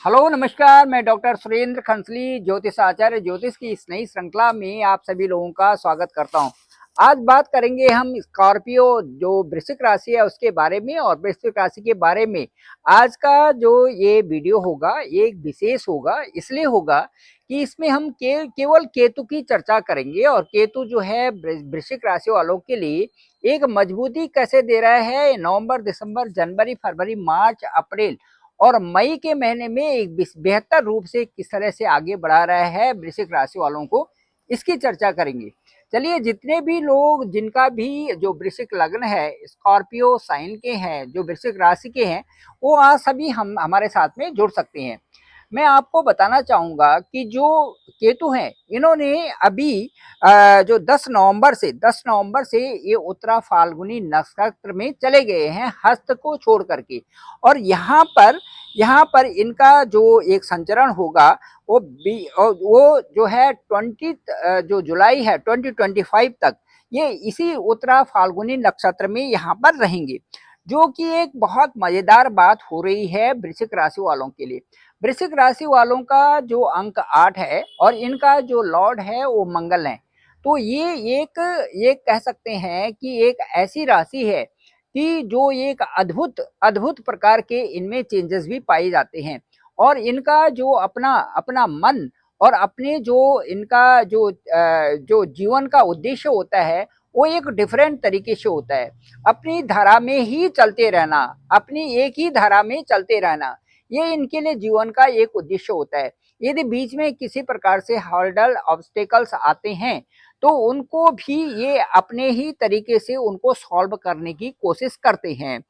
Hello नमस्कार, मैं doctor Surendra खंसली ज्योतिष आचार्य ज्योतिष की इस नई श्रृंखला में आप सभी लोगों का स्वागत करता हूं। आज बात करेंगे हम स्कॉर्पियो जो वृश्चिक राशि है उसके बारे में और वृश्चिक राशि के बारे में। आज का जो ये वीडियो होगा ये एक विशेष होगा, इसलिए होगा कि इसमें हम केवल केतु की चर्चा करेंगे और केतु जो है वृश्चिक राशि वालों के लिए एक मजबूती कैसे दे रहा है। नवंबर, दिसंबर, जनवरी, फरवरी, मार्च, अप्रैल और मई के महीने में एक बेहतर रूप से किस तरह से आगे बढ़ा रहा है वृश्चिक राशि वालों को, इसकी चर्चा करेंगे। चलिए, जितने भी लोग जिनका भी जो वृश्चिक लग्न है स्कॉर्पियो साइन के हैं, जो वृश्चिक राशि के हैं, वो आज सभी हम हमारे साथ में जुड़ सकते हैं। मैं आपको बताना चाहूंगा कि जो केतु हैं इन्होंने अभी जो 10 नवंबर से ये उत्तरा फाल्गुनी नक्षत्र में चले गए हैं हस्त को छोड़ करके। और यहाँ पर इनका जो एक संचरण होगा वो जो है 20 जो जुलाई है 2025 तक ये इसी उत्तरा फाल्गुनी नक्षत्र में यहाँ पर रहेंगे, जो कि एक बहुत मजेदार बात हो रही है वृश्चिक राशि वालों के लिए। वृश्चिक राशि वालों का जो अंक 8 है और इनका जो लॉर्ड है वो मंगल है। तो ये कह सकते हैं कि एक ऐसी राशि है कि जो एक अद्भुत अद्भुत प्रकार के इनमें चेंजेस भी पाए जाते हैं। और इनका जो अपना अपना मन और अपने जो इनका जो जीवन का उद्देश्य होता है वो एक डिफरेंट तरीके से होता है। अपनी धारा में ही चलते रहना, अपनी एक ही धारा में चलते रहना, ये इनके लिए जीवन का एक उद्देश्य होता है। यदि बीच में किसी प्रकार से हर्डल ऑब्स्टेकल्स आते हैं तो उनको भी ये अपने ही तरीके से उनको सॉल्व करने की कोशिश करते हैं।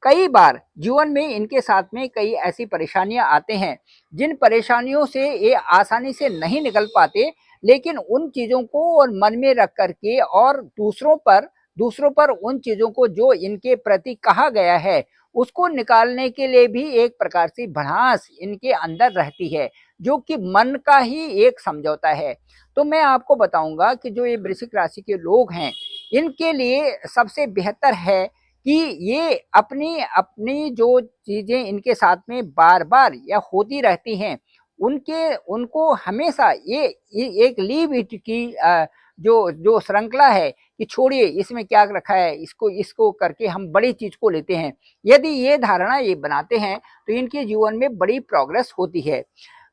कई बार जीवन में इनके साथ में कई ऐसी परेशानियां आते हैं जिन परेशानियों से ये आसानी से नहीं निकल पाते, लेकिन उन चीजों को और मन में रख करके और दूसरों पर उन चीजों को जो इनके प्रति कहा गया है उसको निकालने के लिए भी एक प्रकार से भड़ास इनके अंदर रहती है, जो कि मन का ही एक समझौता है। तो मैं आपको बताऊंगा कि जो ये वृश्चिक राशि के लोग हैं इनके लिए सबसे बेहतर है कि ये अपनी अपनी जो चीजें इनके साथ में बार बार या होती रहती हैं उनके उनको हमेशा ये एक लीव इट की जो जो श्रृंखला है कि छोड़िए इसमें क्या रखा है, इसको इसको करके हम बड़ी चीज को लेते हैं। यदि ये धारणा ये बनाते हैं तो इनके जीवन में बड़ी प्रोग्रेस होती है।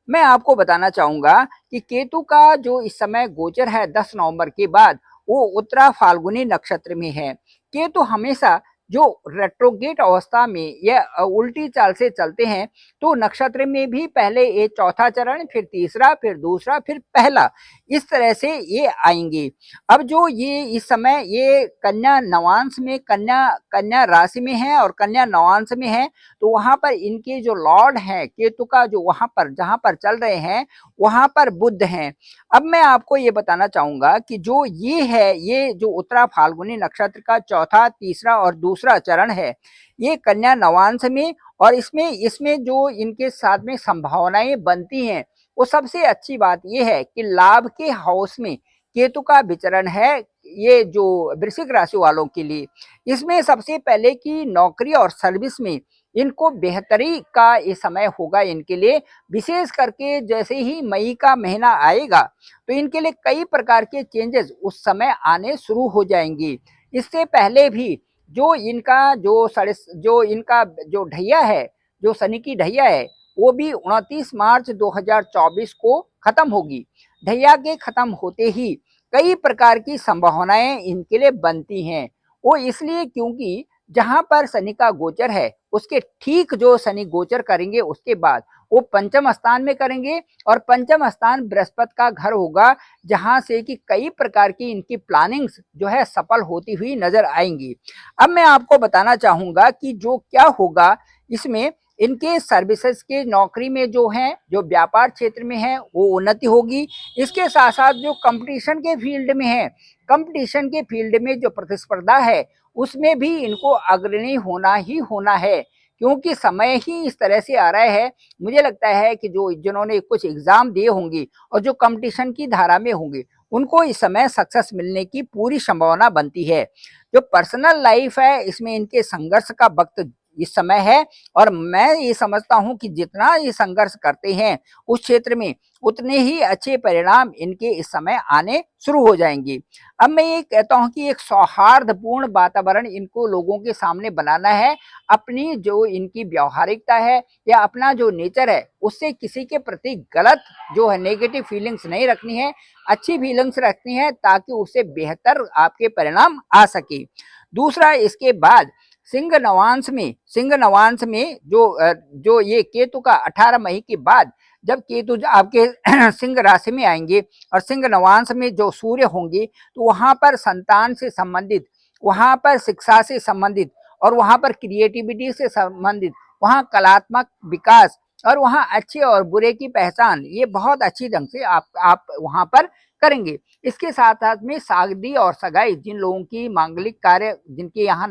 मैं आपको बताना चाहूंगा कि केतु का जो इस समय गोचर है 10 नवंबर के बाद वो उत्तरा फाल्गुनी नक्षत्र में है। केतु हमेशा जो रेट्रोगेट अवस्था में या उल्टी चाल से चलते हैं तो नक्षत्र में भी पहले ये चौथा चरण, फिर तीसरा, फिर दूसरा, फिर पहला, इस तरह से ये आएंगे। अब जो ये इस समय ये कन्या नवांश में कन्या कन्या राशि में है और कन्या नवांश में है, तो वहां पर इनके जो लॉर्ड है केतु का जो वहां पर जहां पर चल रहे हैं वहां पर बुध हैं। अब मैं आपको ये बताना चाहूंगा कि जो ये है ये जो उत्तरा फाल्गुनी नक्षत्र का चौथा, तीसरा और दूसरा चरण है ये कन्या नवांश में, और इसमें इसमें जो इनके साथ में संभावनाएं बनती हैं वो सबसे अच्छी बात ये है कि लाभ के हाउस में केतु का विचरण है ये जो वृश्चिक राशि वालों के लिए। इसमें सबसे पहले कि नौकरी और सर्विस में इनको बेहतरी का ये समय होगा इनके लिए। विशेष करके जैसे ही मई का महीना आएगा तो इनके लिए कई प्रकार के चेंजेस उस समय आने शुरू हो जाएंगे। इससे पहले भी जो इनका जो ढैया है, जो शनि की ढैया है, वो भी 29 मार्च 2024 को खत्म होगी। ढैया के खत्म होते ही कई प्रकार की संभावनाएं इनके लिए बनती हैं। वो इसलिए क्योंकि जहां पर शनि का गोचर है उसके ठीक जो शनि गोचर करेंगे उसके बाद वो पंचम स्थान में करेंगे, और पंचम स्थान बृहस्पति का घर होगा जहां से कि कई प्रकार की इनकी प्लानिंग्स जो है सफल होती हुई नजर आएंगी। अब मैं आपको बताना चाहूंगा कि जो क्या होगा इसमें इनके सर्विसेज के नौकरी में जो है, जो व्यापार क्षेत्र में है वो उन्नति होगी। इसके साथ साथ जो कंपटीशन के फील्ड में है, कंपटीशन के फील्ड में जो प्रतिस्पर्धा है उसमें भी इनको अग्रणी होना ही होना है, क्योंकि समय ही इस तरह से आ रहा है। मुझे लगता है कि जो जिन्होंने कुछ एग्जाम दिए होंगे और जो कंपटीशन की धारा में होंगे उनको इस समय सक्सेस मिलने की पूरी संभावना बनती है। जो पर्सनल लाइफ है इसमें इनके संघर्ष का वक्त इस समय है। और मैं ये समझता हूँ कि जितना ये संघर्ष करते हैं उस क्षेत्र में, उतने ही अच्छे परिणाम इनके इस समय आने शुरू हो जाएंगे। अब मैं ये कहता हूँ कि एक सौहार्दपूर्ण वातावरण इनको लोगों के सामने बनाना है। अपनी जो इनकी व्यावहारिकता है या अपना जो नेचर है उससे किसी के प्रति गलत जो है नेगेटिव फीलिंग्स नहीं रखनी है, अच्छी फीलिंग्स रखनी है, ताकि उससे बेहतर आपके परिणाम आ सके। दूसरा, इसके बाद सिंह नवांश में जो ये केतु का 18 मई के बाद जब केतु आपके सिंह राशि में आएंगे और सिंह नवांश में जो सूर्य होंगे, तो वहां पर संतान से संबंधित, वहां पर शिक्षा से संबंधित और वहां पर क्रिएटिविटी से संबंधित, वहां कलात्मक विकास और वहां अच्छे और बुरे की पहचान, ये बहुत अच्छी ढंग से आप वहां पर करेंगे। इसके साथ साथ में शादी और सगाई, जिन लोगों की मांगलिक कार्य जिनके यहाँ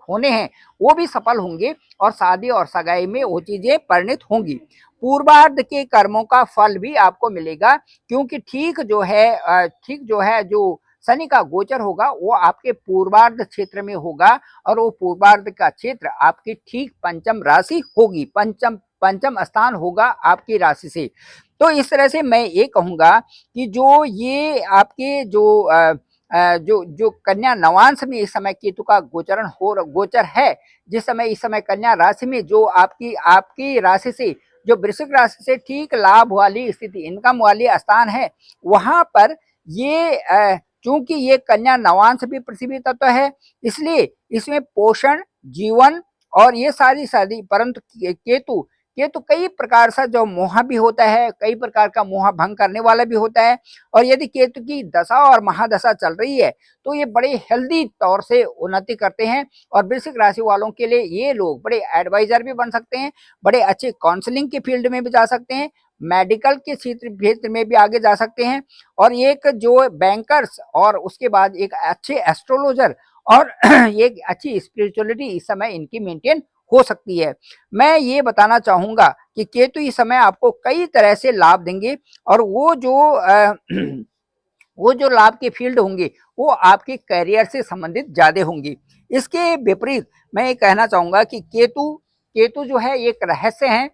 होने हैं वो भी सफल होंगे और शादी और सगाई में वो चीजें परिणित होंगी। पूर्वार्ध के कर्मों का फल भी आपको मिलेगा, क्योंकि ठीक जो है जो शनि का गोचर होगा वो आपके पूर्वार्ध क्षेत्र में होगा और वो पूर्वार्ध का क्षेत्र आपकी ठीक पंचम राशि होगी, पंचम पंचम स्थान होगा आपकी राशि से। तो इस तरह से मैं ये कहूंगा कि जो ये आपके जो कन्या नवांश में इस समय केतु का गोचर है, जिस समय इस समय कन्या राशि में जो आपकी राशि से जो वृश्चिक राशि से ठीक लाभ वाली स्थिति, इनकम वाली स्थान है, वहां पर ये चूंकि ये कन्या नवांश भी पृथ्वी तत्व है, इसलिए इसमें पोषण, जीवन और ये सारी परंतु केतु केतु कई प्रकार से जो मोह भी होता है, कई प्रकार का मोह भंग करने वाला भी होता है। और यदि केतु की दशा और महादशा चल रही है तो ये बड़े हेल्दी तौर से उन्नति करते हैं और वृश्चिक राशि वालों के लिए ये लोग बड़े एडवाइजर भी बन सकते हैं, बड़े अच्छे काउंसलिंग के फील्ड में भी जा सकते हैं, मेडिकल के क्षेत्र में भी आगे जा सकते हैं और एक जो बैंकर्स और उसके बाद एक अच्छे एस्ट्रोलॉजर और एक अच्छी स्पिरिचुअलिटी इस समय इनकी मेंटेन हो सकती है। मैं ये बताना चाहूंगा कि केतु इस समय आपको कई तरह से लाभ देंगे और वो जो लाभ के फील्ड होंगे वो आपके करियर से संबंधित ज्यादा होंगे। इसके विपरीत मैं ये कहना चाहूंगा कि केतु केतु जो है एक रहस्य है।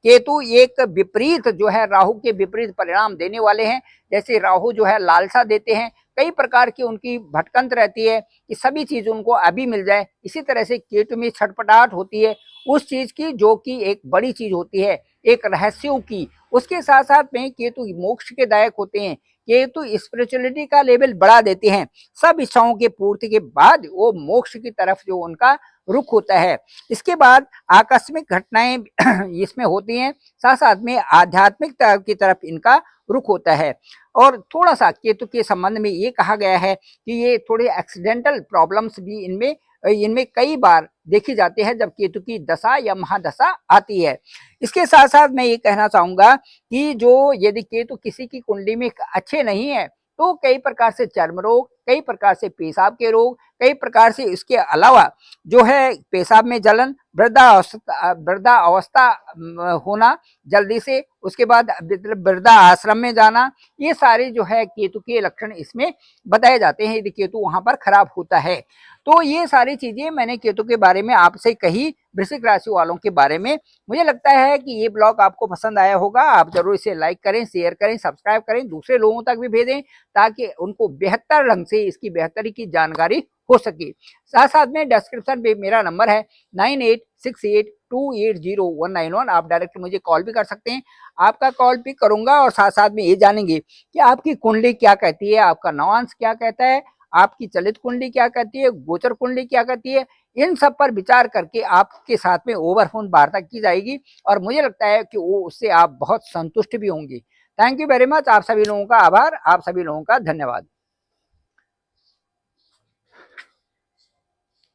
केतु एक विपरीत जो है राहु के विपरीत परिणाम देने वाले हैं। जैसे राहु जो है लालसा देते हैं, कई प्रकार की उनकी भटकंत रहती है कि सभी चीज उनको अभी मिल जाए, इसी तरह से केतु में छटपटाहट होती है उस चीज की जो कि एक बड़ी चीज होती है, एक रहस्यों की। उसके साथ साथ में केतु मोक्ष के दायक होते हैं, केतु स्पिरिचुअलिटी का लेवल बढ़ा देते हैं। सब इच्छाओं के पूर्ति के बाद वो मोक्ष की तरफ जो उनका रुख होता है। इसके बाद आकस्मिक घटनाएं इसमें होती हैं, साथ साथ में आध्यात्मिकता की तरफ इनका रुख होता है। और थोड़ा सा केतु के संबंध में ये कहा गया है कि ये थोड़े एक्सीडेंटल प्रॉब्लम्स भी इनमें कई बार देखी जाती है जब केतु की दशा या महादशा आती है। इसके साथ साथ मैं ये कहना चाहूंगा कि जो यदि केतु किसी की कुंडली में अच्छे नहीं है तो कई प्रकार से चर्म रोग, कई प्रकार से पेशाब के रोग, कई प्रकार से इसके अलावा जो है पेशाब में जलन, वृद्धा अवस्था होना जल्दी से, उसके बाद वृद्धा आश्रम में जाना, ये सारे जो है केतु के लक्षण इसमें बताए जाते हैं यदि केतु वहां पर खराब होता है। तो ये सारी चीजें मैंने केतु के बारे में आपसे कही, वृश्चिक राशि वालों के बारे में। मुझे लगता है कि ये ब्लॉग आपको पसंद आया होगा। आप जरूर इसे लाइक करें, शेयर करें, सब्सक्राइब करें, दूसरे लोगों तक भी भेजें ताकि उनको बेहतर ढंग से इसकी बेहतरी की जानकारी हो सके। साथ साथ में डिस्क्रिप्शन में मेरा नंबर है 9868280191। आप डायरेक्ट मुझे कॉल भी कर सकते हैं, आपका कॉल पिक करूंगा और साथ साथ में ये जानेंगे कि आपकी कुंडली क्या कहती है, आपका नवांश क्या कहता है, आपकी चलित कुंडली क्या कहती है, गोचर कुंडली क्या कहती है। इन सब पर विचार करके आपके साथ में ओवरफोन वार्ता की जाएगी और मुझे लगता है कि वो उससे आप बहुत संतुष्ट भी होंगे। Thank you very much. आप सभी लोगों का आभार, आप सभी लोगों का धन्यवाद।